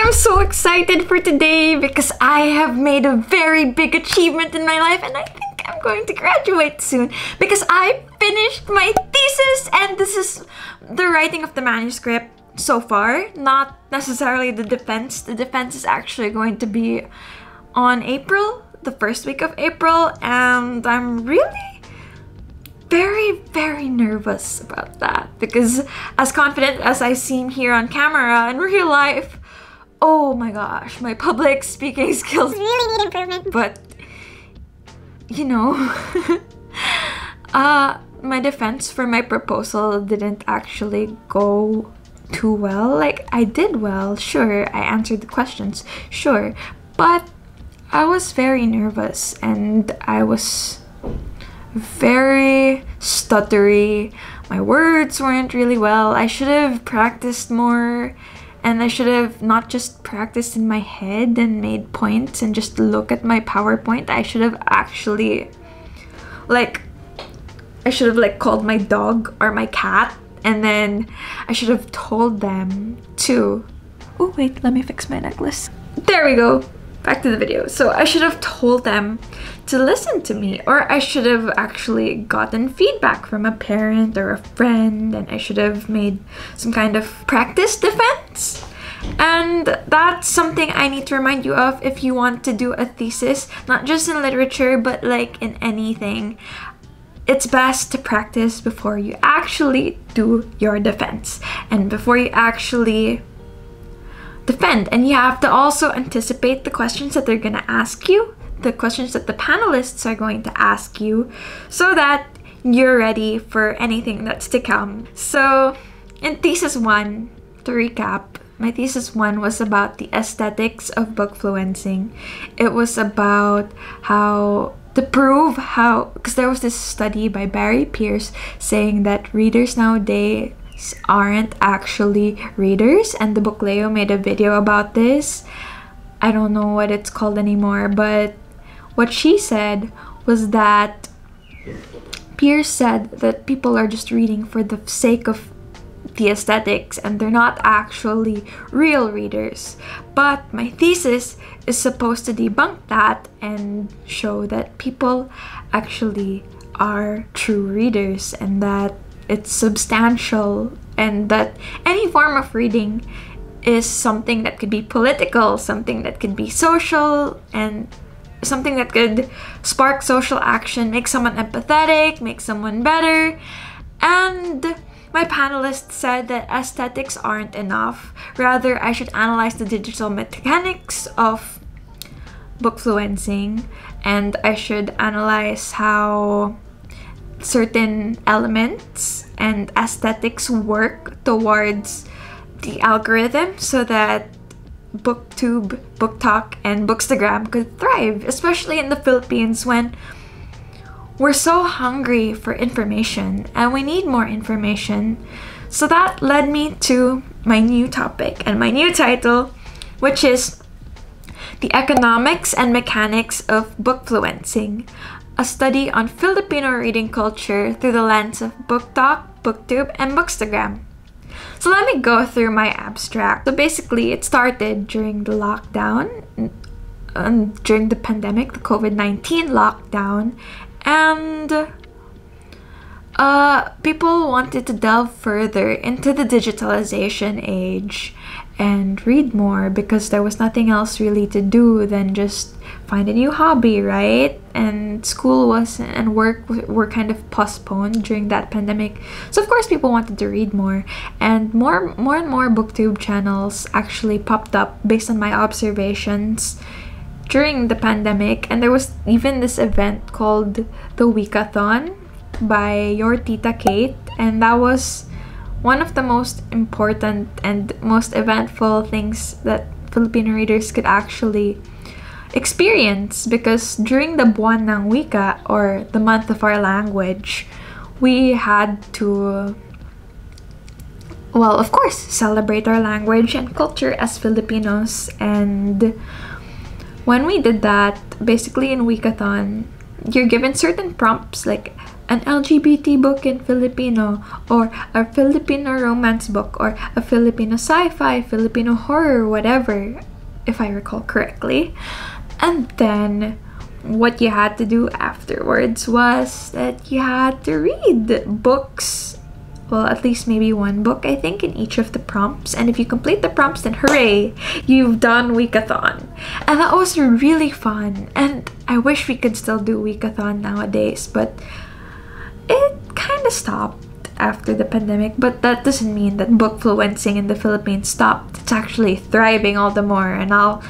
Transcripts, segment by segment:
I'm so excited for today because I have made a very big achievement in my life, and I think I'm going to graduate soon because I finished my thesis, and this is the writing of the manuscript so far, not necessarily the defense. The defense is actually going to be on April, the first week of April, and I'm really very nervous about that because as confident as I seem here on camera, in real life, oh my gosh, my public speaking skills really need improvement. But you know, my defense for my proposal didn't actually go too well. Like, I did well, sure, I answered the questions, sure, but I was very nervous and I was very stuttery. My words weren't really well. I should have practiced more, and I should have not just practiced in my head and made points and just look at my PowerPoint. I should have actually called my dog or my cat, and then I should have told them to... Oh wait, let me fix my necklace. There we go. Back to the video. So I should have told them to listen to me, or I should have actually gotten feedback from a parent or a friend, and I should have made some kind of practice defense. And that's something I need to remind you of if you want to do a thesis, not just in literature, but like in anything. It's best to practice before you actually do your defense and before you actually defend. And you have to also anticipate the questions that they're gonna ask you, the questions that the panelists are going to ask you, so that you're ready for anything that's to come. So in thesis 1, to recap, my thesis 1 was about the aesthetics of bookfluencing. It was about how to prove how, because there was this study by Barry Pierce saying that readers nowadays aren't actually readers, and the Bookleo made a video about this. I don't know what it's called anymore, but what she said was that Pierce said that people are just reading for the sake of the aesthetics and they're not actually real readers. But my thesis is supposed to debunk that and show that people actually are true readers, and that it's substantial, and that any form of reading is something that could be political, something that could be social, and something that could spark social action, make someone empathetic, make someone better. And my panelists said that aesthetics aren't enough. Rather, I should analyze the digital mechanics of bookfluencing, and I should analyze how certain elements and aesthetics work towards the algorithm so that BookTube, BookTok, and Bookstagram could thrive, especially in the Philippines when we're so hungry for information and we need more information. So that led me to my new topic and my new title, which is The Economics and Mechanics of Bookfluencing, a study on Filipino reading culture through the lens of BookTok, BookTube, and Bookstagram. So let me go through my abstract. So basically, it started during the lockdown, during the pandemic, the COVID-19 lockdown, and people wanted to delve further into the digitalization age and read more because there was nothing else really to do than just find a new hobby, right? And school and work were kind of postponed during that pandemic. So of course people wanted to read more, and more and more BookTube channels actually popped up based on my observations during the pandemic. And there was even this event called the Weekathon by your Tita Kate, and that was one of the most important and most eventful things that Filipino readers could actually experience, because during the Buwan ng Wika, or the month of our language, we had to, well, of course, celebrate our language and culture as Filipinos. And when we did that, basically in Weekathon, you're given certain prompts like an LGBT book in Filipino, or a Filipino romance book, or a Filipino sci-fi, Filipino horror, whatever, if I recall correctly. And then what you had to do afterwards was that you had to read books, well, at least maybe one book, I think, in each of the prompts. And if you complete the prompts, then hooray, you've done Weekathon. And that was really fun. And I wish we could still do Weekathon nowadays, but it kind of stopped after the pandemic. But that doesn't mean that bookfluencing in the Philippines stopped. It's actually thriving all the more, and I'll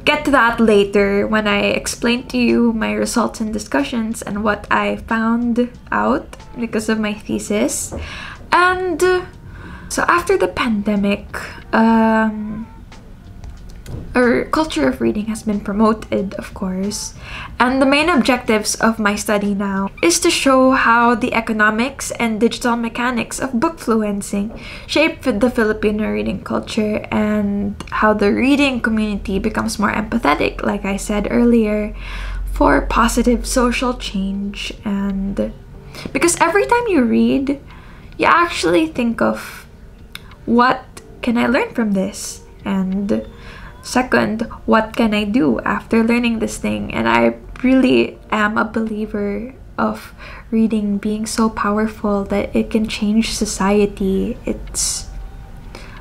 get to that later when I explain to you my results and discussions and what I found out because of my thesis. And so after the pandemic, our culture of reading has been promoted, of course, and the main objectives of my study now is to show how the economics and digital mechanics of bookfluencing shape the Filipino reading culture, and how the reading community becomes more empathetic, like I said earlier, for positive social change. And because every time you read, you actually think of, what can I learn from this? And second, what can I do after learning this thing? And I really am a believer of reading being so powerful that it can change society.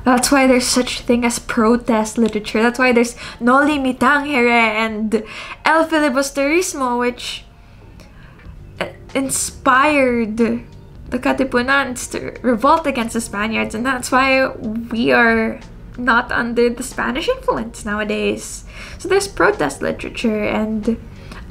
That's why there's such thing as protest literature. That's why there's No Limitang Here and El Filibusterismo, which inspired the Katipunans to revolt against the Spaniards, and that's why we are not under the Spanish influence nowadays. So there's protest literature, and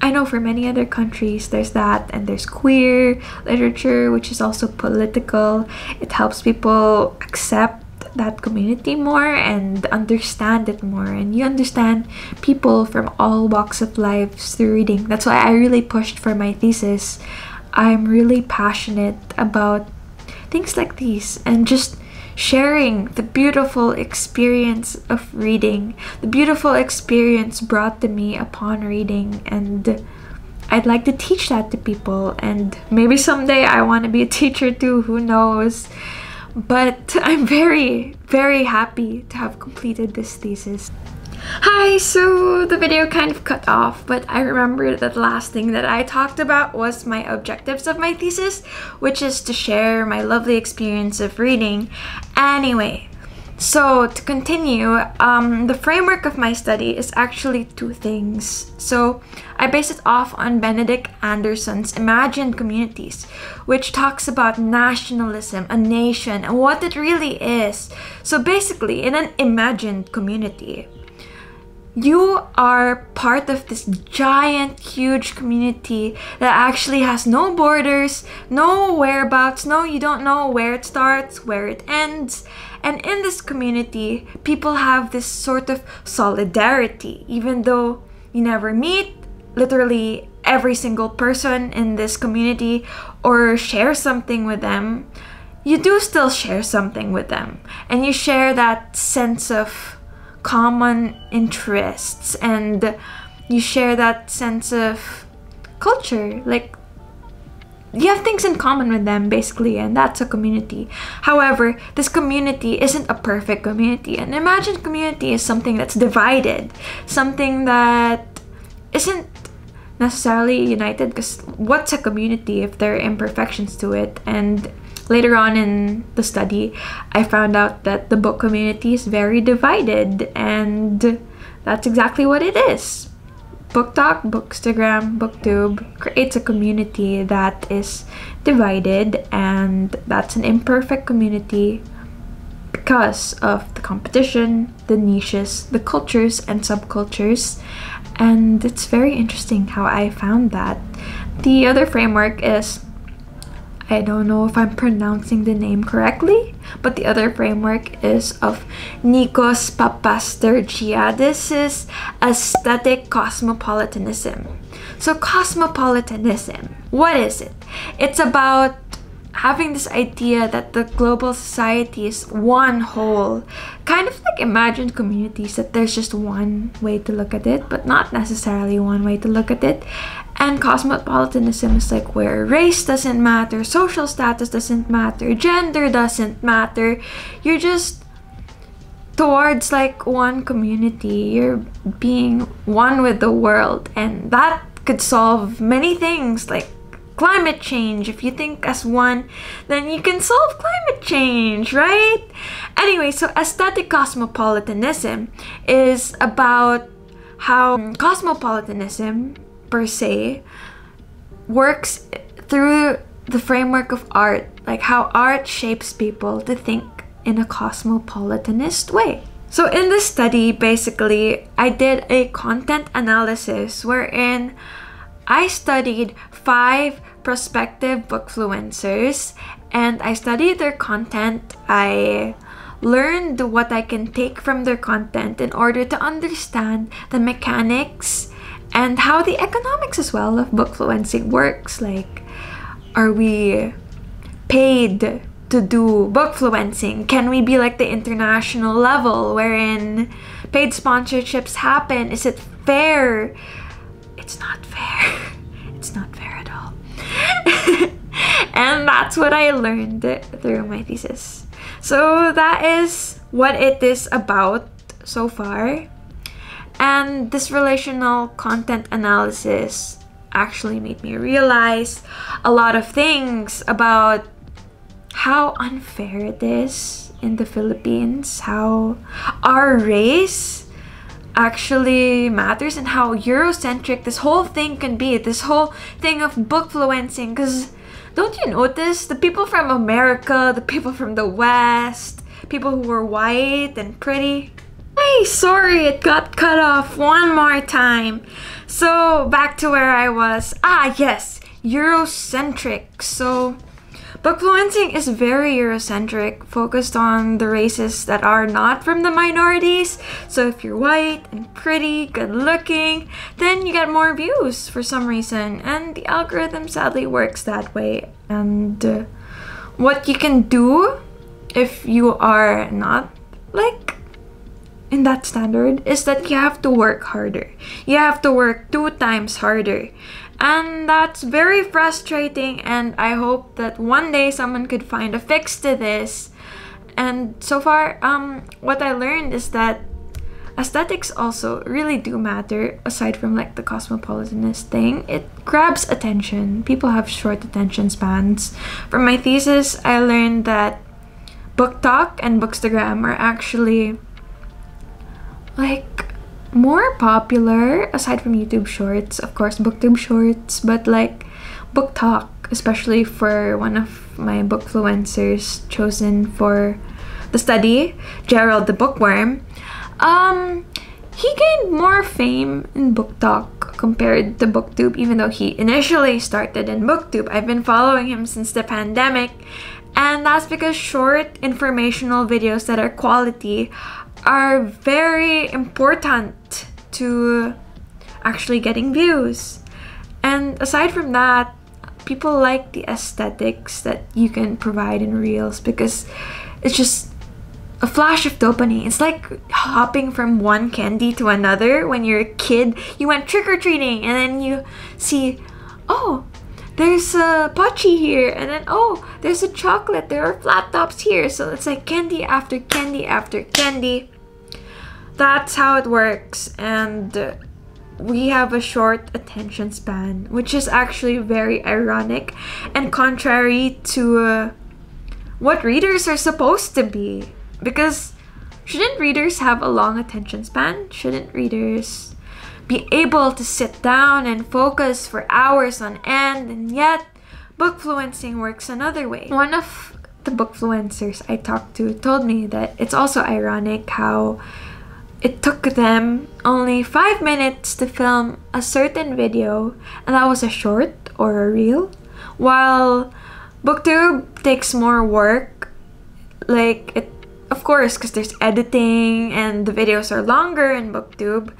I know for many other countries there's that, and there's queer literature, which is also political. It helps people accept that community more and understand it more, and you understand people from all walks of life through reading. That's why I really pushed for my thesis. I'm really passionate about things like these, and just sharing the beautiful experience of reading, the beautiful experience brought to me upon reading. And I'd like to teach that to people, and maybe someday I want to be a teacher too, who knows. But I'm very, very happy to have completed this thesis. Hi, so the video kind of cut off, but I remember that the last thing that I talked about was my objectives of my thesis, which is to share my lovely experience of reading. Anyway, so to continue, the framework of my study is actually two things. So I base it off on Benedict Anderson's Imagined Communities, which talks about nationalism, a nation, and what it really is. So basically, in an imagined community, you are part of this giant, huge community that actually has no borders, no whereabouts, you don't know where it starts, where it ends. And in this community, people have this sort of solidarity. Even though you never meet literally every single person in this community or share something with them, you do still share something with them. And you share that sense of common interests, and you share that sense of culture. Like, you have things in common with them, basically, and that's a community. However, this community isn't a perfect community. An imagined community is something that's divided, something that isn't necessarily united, because what's a community if there are imperfections to it? And later on in the study, I found out that the book community is very divided, and that's exactly what it is. BookTok, Bookstagram, BookTube creates a community that is divided, and that's an imperfect community because of the competition, the niches, the cultures and subcultures. And it's very interesting how I found that. The other framework is, I don't know if I'm pronouncing the name correctly, but the other framework is of Nikos Papastergiadis' aesthetic cosmopolitanism. So cosmopolitanism, what is it? It's about having this idea that the global society is one whole, kind of like imagined communities, that there's just one way to look at it, but not necessarily one way to look at it. And cosmopolitanism is like where race doesn't matter, social status doesn't matter, gender doesn't matter. You're just towards like one community. You're being one with the world, and that could solve many things like climate change. If you think as one, then you can solve climate change, right? Anyway, so aesthetic cosmopolitanism is about how cosmopolitanism per se works through the framework of art, like how art shapes people to think in a cosmopolitanist way. So in this study, basically, I did a content analysis wherein I studied 5 prospective bookfluencers and I studied their content. I learned what I can take from their content in order to understand the mechanics and how the economics as well of bookfluencing works. Like, are we paid to do bookfluencing? Can we be like the international level wherein paid sponsorships happen? Is it fair? It's not fair. It's not fair at all. And that's what I learned through my thesis. So that is what it is about so far. And this relational content analysis actually made me realize a lot of things about how unfair it is in the Philippines, how our race actually matters, and how Eurocentric this whole thing can be, this whole thing of bookfluencing. Because don't you notice the people from America, the people from the West, people who were white and pretty? Hey, sorry, it got cut off one more time. So back to where I was. Yes, Eurocentric. So bookfluencing is very Eurocentric, focused on the races that are not from the minorities. So if you're white and pretty, good looking, then you get more views for some reason. And the algorithm sadly works that way. And what you can do if you are not like in that standard is that you have to work harder. You have to work 2 times harder. And that's very frustrating, and I hope that one day someone could find a fix to this. And so far, what I learned is that aesthetics also really do matter, aside from like the cosmopolitanist thing. It grabs attention. People have short attention spans. For my thesis, I learned that BookTok and Bookstagram are actually like more popular aside from YouTube Shorts, of course BookTube Shorts, but like BookTok, especially for one of my bookfluencers chosen for the study, Gerald the Bookworm. He gained more fame in BookTok compared to BookTube, even though he initially started in BookTube. I've been following him since the pandemic, and that's because short informational videos that are quality are very important to actually getting views. And aside from that, people like the aesthetics that you can provide in Reels because it's just a flash of dopamine. It's like hopping from one candy to another. When you're a kid, you went trick-or-treating and then you see, oh, there's a pochi here, and then oh, there's a chocolate, there are flat tops here. So it's like candy after candy after candy. That's how it works, and we have a short attention span, which is actually very ironic and contrary to what readers are supposed to be. Because shouldn't readers have a long attention span? Shouldn't readers be able to sit down and focus for hours on end? And yet, bookfluencing works another way. One of the bookfluencers I talked to told me that it's also ironic how it took them only 5 minutes to film a certain video, and that was a short or a reel, while BookTube takes more work. Like, it, of course, because there's editing and the videos are longer in BookTube,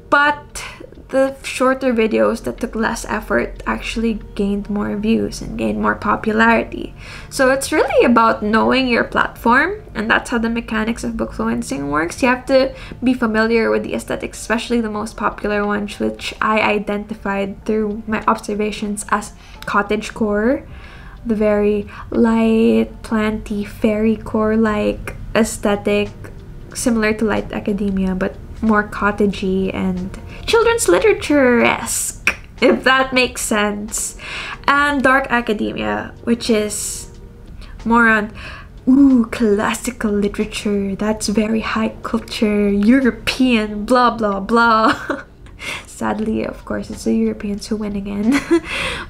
but the shorter videos that took less effort actually gained more views and gained more popularity. So it's really about knowing your platform, and that's how the mechanics of bookfluencing works. You have to be familiar with the aesthetics, especially the most popular ones, which I identified through my observations as cottagecore, the very light, planty, fairycore-like aesthetic, similar to light academia, but more cottagey and children's literature-esque, if that makes sense. And dark academia, which is more on classical literature, that's very high culture, European, blah blah blah. Sadly, of course, it's the Europeans who win again.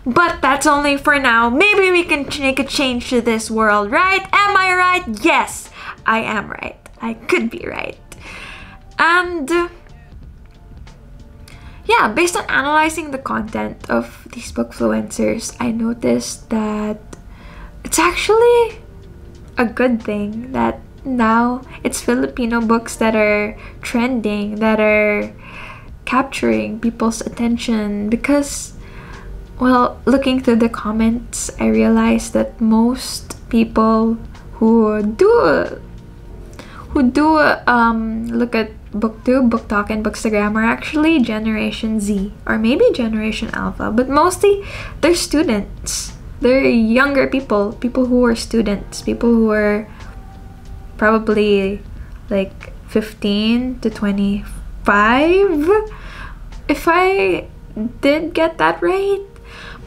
But that's only for now. Maybe we can make a change to this world, right? Am I right? Yes, I am right. I could be right. And yeah, based on analyzing the content of these bookfluencers, I noticed that it's actually a good thing that now it's Filipino books that are trending, that are capturing people's attention. Because, well, looking through the comments, I realized that most people who do look at BookTube, BookTok, and Bookstagram are actually Generation Z or maybe Generation Alpha, but mostly they're students. They're younger people who are students, people who are probably like 15 to 25, if I did get that right.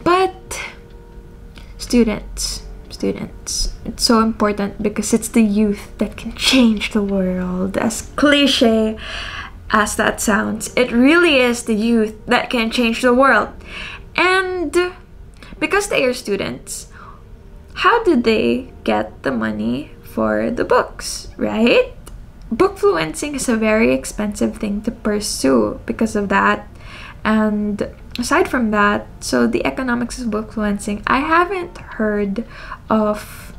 But students. It's so important because it's the youth that can change the world. As cliche as that sounds, it really is the youth that can change the world. And because they are students, how do they get the money for the books, right? Bookfluencing is a very expensive thing to pursue because of that. And aside from that, so the economics of bookfluencing, I haven't heard of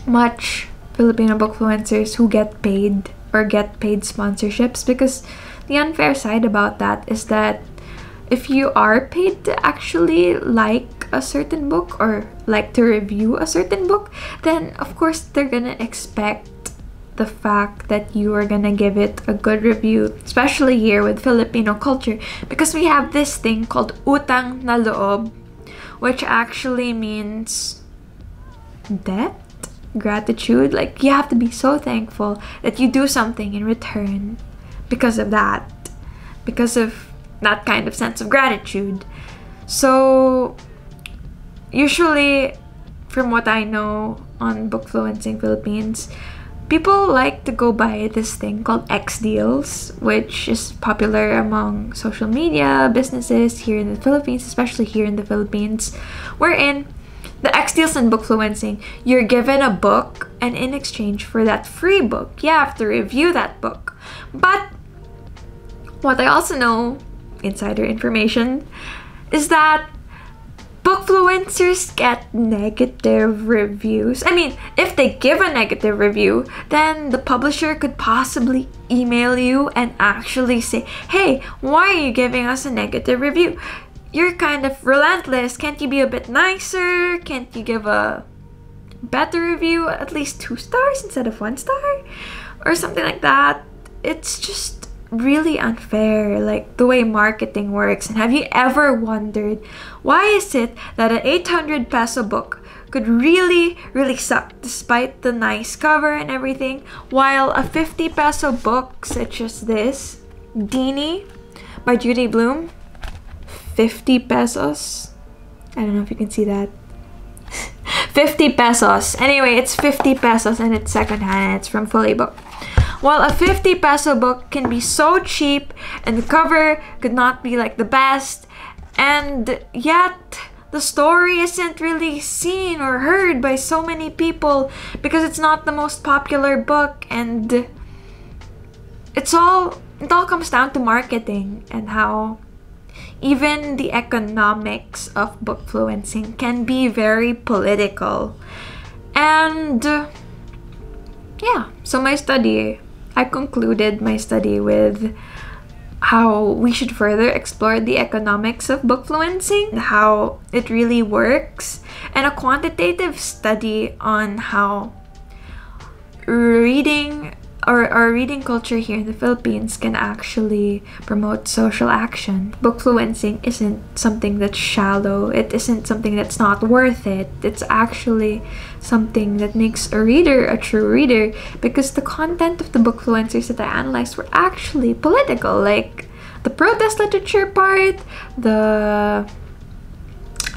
much Filipino bookfluencers who get paid or get paid sponsorships, because the unfair side about that is that if you are paid to actually like a certain book or like to review a certain book, then of course they're gonna expect the fact that you are gonna give it a good review, especially here with Filipino culture, because we have this thing called utang na loob, which actually means debt, gratitude. Like, you have to be so thankful that you do something in return because of that, because of that kind of sense of gratitude. So usually, from what I know on Bookfluencing Philippines, people like to go by this thing called X deals, which is popular among social media businesses here in the Philippines, especially here in the Philippines, wherein the X deals in bookfluencing, you're given a book, and in exchange for that free book, you have to review that book. But what I also know, insider information, is that bookfluencers get negative reviews. I mean, if they give a negative review, then the publisher could possibly email you and actually say, hey, why are you giving us a negative review? You're kind of relentless. Can't you be a bit nicer? Can't you give a better review, at least 2 stars instead of 1 star? Or something like that. It's just really unfair, like the way marketing works. And have you ever wondered, why is it that an 800 peso book could really suck despite the nice cover and everything, while a 50 peso book such as this, Dini by Judy Bloom, 50 pesos? I don't know if you can see that. 50 pesos. Anyway, it's 50 pesos and it's secondhand and it's from Fully Book. While a 50 peso book can be so cheap and the cover could not be like the best, and yet the story isn't really seen or heard by so many people because it's not the most popular book, and it all comes down to marketing and how even the economics of bookfluencing can be very political. And yeah, so I concluded my study with how we should further explore the economics of bookfluencing, how it really works, and a quantitative study on how reading or our reading culture here in the Philippines can actually promote social action. Bookfluencing isn't something that's shallow. It isn't something that's not worth it. It's actually something that makes a reader a true reader, because the content of the bookfluencers that I analyzed were actually political, like the protest literature part, the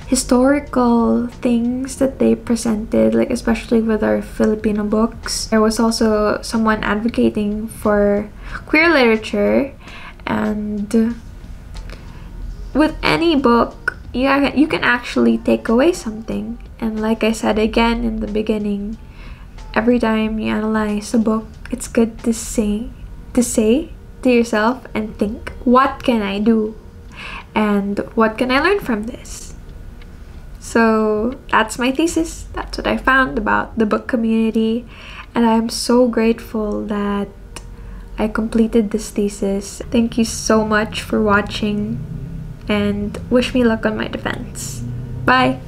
historical things that they presented, like especially with our Filipino books. There was also someone advocating for queer literature, and with any book, you can actually take away something. And like I said again in the beginning, every time you analyze a book, it's good to say to yourself and think, what can I do? And what can I learn from this? So that's my thesis. That's what I found about the book community, and I'm so grateful that I completed this thesis. Thank you so much for watching, and wish me luck on my defense. Bye!